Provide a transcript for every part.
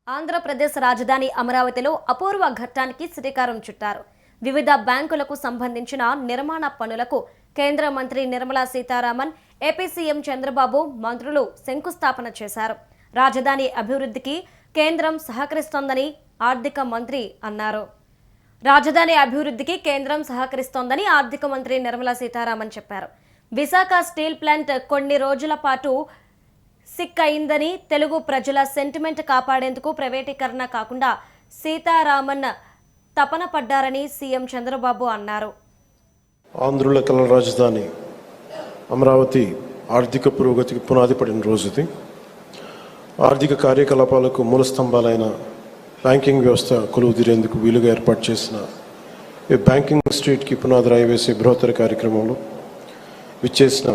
ఆంధ్రప్రదేశ్ రాజధాని అమరావతిలో అపూర్వ ఘట్టానికి శ్రీకారం చుట్టారు. వివిధ బ్యాంకులకు సంబంధించిన నిర్మాణ పనులకు కేంద్ర మంత్రి నిర్మలా సీతారామన్, ఏపీ సీఎం చంద్రబాబు మంత్రులు శంకుస్థాపన చేశారు. రాజధాని అభివృద్ధికి కేంద్రం సహకరిస్తోందని ఆర్థిక మంత్రి అన్నారు. రాజధాని అభివృద్ధికి కేంద్రం సహకరిస్తోందని ఆర్థిక మంత్రి నిర్మలా సీతారామన్ చెప్పారు. విశాఖ స్టీల్ ప్లాంట్ కొన్ని రోజుల పాటు సిక్ అయిందని, తెలుగు ప్రజల సెంటిమెంట్ కాపాడేందుకు ప్రైవేటీకరణ కాకుండా సీతారామన్ తపన పడ్డారని సీఎం చంద్రబాబు అన్నారు. ఆంధ్రుల కళల రాజధాని అమరావతి ఆర్థిక పురోగతికి పునాది పడిన రోజుది. ఆర్థిక కార్యకలాపాలకు మూల స్తంభాలైన బ్యాంకింగ్ వ్యవస్థ కొలువుదీరేందుకు వీలుగా ఏర్పాటు చేసిన ఈ బ్యాంకింగ్ స్ట్రీట్కి పునాది రాయి వేసే బృహత్తర కార్యక్రమంలో విచ్చేసిన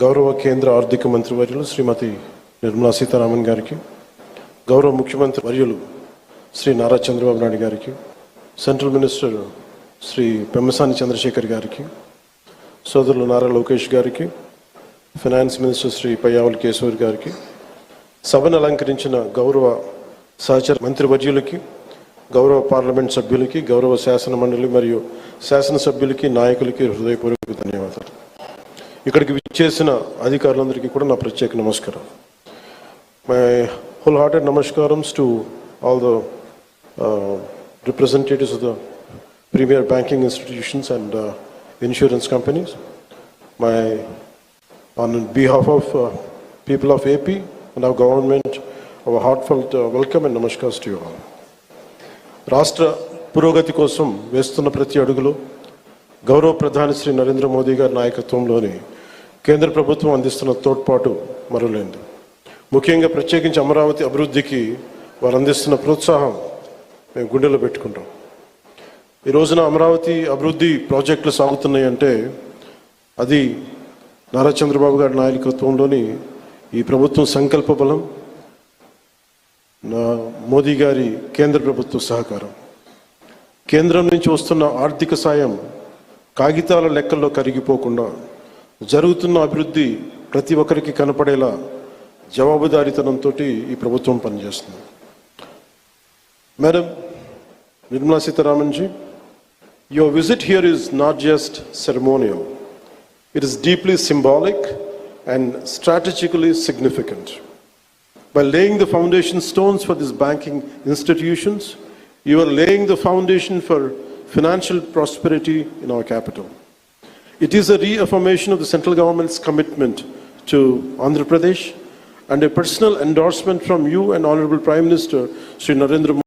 గౌరవ కేంద్ర ఆర్థిక మంత్రి వర్యులు శ్రీమతి నిర్మలా సీతారామన్ గారికి, గౌరవ ముఖ్యమంత్రి వర్యులు శ్రీ నారా చంద్రబాబు నాయుడు గారికి, సెంట్రల్ మినిస్టర్ శ్రీ పెమ్మసాని చంద్రశేఖర్ గారికి, సోదరులు నారా లోకేష్ గారికి, ఫైనాన్స్ మినిస్టర్ శ్రీ పయ్యావుల కేశవర్ గారికి, సభను అలంకరించిన గౌరవ సహచర మంత్రి వర్యులకి, గౌరవ పార్లమెంట్ సభ్యులకి, గౌరవ శాసన మండలి మరియు శాసనసభ్యులకి, నాయకులకి హృదయపూర్వక ధన్యవాదాలు. ఇక్కడికి విచ్చేసిన అధికారులందరికీ కూడా నా ప్రత్యేక నమస్కారం. మై హోల్ హార్టెడ్ నమస్కారమ్స్ to all the representatives of the premier banking institutions and insurance companies. On behalf of people of AP and our government, our heartfelt welcome and namaskars to you all. రాష్ట్ర పురోగతి కోసం వేస్తున్న ప్రతి అడుగులో గౌరవ ప్రధాని శ్రీ నరేంద్ర మోదీ గారి నాయకత్వంలోని కేంద్ర ప్రభుత్వం అందిస్తున్న తోడ్పాటు మరులేంది. ముఖ్యంగా ప్రత్యేకించి అమరావతి అభివృద్ధికి వారు అందిస్తున్న ప్రోత్సాహం మేము గుండెలో పెట్టుకుంటాం. ఈ రోజున అమరావతి అభివృద్ధి ప్రాజెక్టులు సాగుతున్నాయి అంటే అది నారా చంద్రబాబు గారి నాయకత్వంలోని ఈ ప్రభుత్వం సంకల్ప బలం, మోదీ గారి కేంద్ర ప్రభుత్వ సహకారం. కేంద్రం నుంచి వస్తున్న ఆర్థిక సాయం కాగితాల లెక్కల్లో కరిగిపోకుండా జరుగుతున్న అభివృద్ధి ప్రతి ఒక్కరికి కనపడేలా జవాబుదారీతనంతో ఈ ప్రభుత్వం పనిచేస్తుంది. Madam Nirmala Sitharaman ji, your visit here is not just ceremonial. It is deeply symbolic and strategically significant. By laying the foundation stones for these banking institutions, you are laying the foundation for financial prosperity in our capital. It is a reaffirmation of the central government's commitment to Andhra Pradesh and a personal endorsement from you and Honorable Prime Minister Sri Narendra Modi.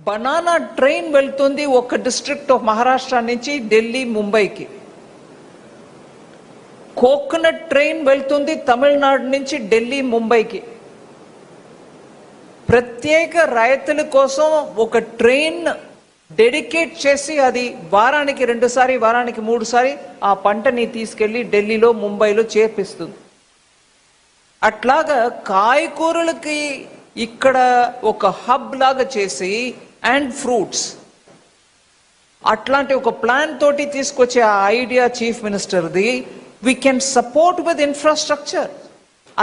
Banana train వెళ్తుంది ఒక district of Maharashtra నుంచి ఢిల్లీ, ముంబైకి. Coconut train వెళ్తుంది తమిళనాడు నుంచి ఢిల్లీ, ముంబైకి. ప్రత్యేక రైతుల కోసం ఒక ట్రైన్ డెడికేట్ చేసి అది వారానికి 2 సారి, వారానికి 3 సారి ఆ పంటని తీసుకెళ్లి ఢిల్లీలో, ముంబైలో చేర్పిస్తుంది. అట్లాగా కాయకూరలకి ఇక్కడ ఒక హబ్ లాగా చేసి అండ్ ఫ్రూట్స్ అట్లాంటి ఒక ప్లాన్ తోటి తీసుకొచ్చే ఆ ఐడియా చీఫ్ మినిస్టర్ది. We can support with infrastructure.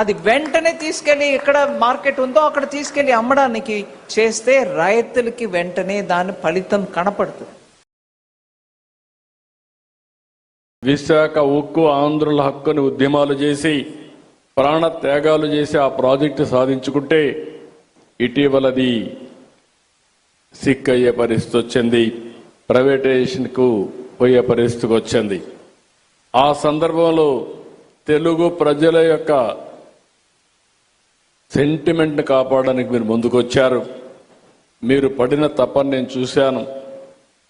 అది వెంటనే తీసుకెళ్ళి ఎక్కడ మార్కెట్ ఉందో అక్కడ తీసుకెళ్ళి అమ్మడానికి చేస్తే రైతులకి వెంటనే దాని ఫలితం కనపడుతుంది. విశాఖ ఉక్కు ఆంధ్రుల హక్కుని ఉద్యమాలు చేసి ప్రాణ త్యాగాలు చేసి ఆ ప్రాజెక్టు సాధించుకుంటే ఇటీవలది సిక్ అయ్యే పరిస్థితి వచ్చింది, ప్రైవేటైజేషన్కు పోయే పరిస్థితికి వచ్చింది. ఆ సందర్భంలో తెలుగు ప్రజల యొక్క సెంటిమెంట్ని కాపాడడానికి మీరు ముందుకొచ్చారు. మీరు పడిన తపన నేను చూశాను.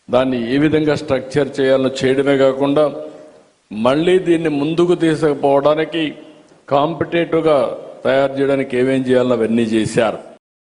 దాన్ని ఏ విధంగా స్ట్రక్చర్ చేయాలో చేయడమే కాకుండా మళ్ళీ దీన్ని ముందుకు తీసుకుపోవడానికి కాంపిటేటివ్గా తయారు చేయడానికి ఏమేం చేయాలో అవన్నీ చేశారు.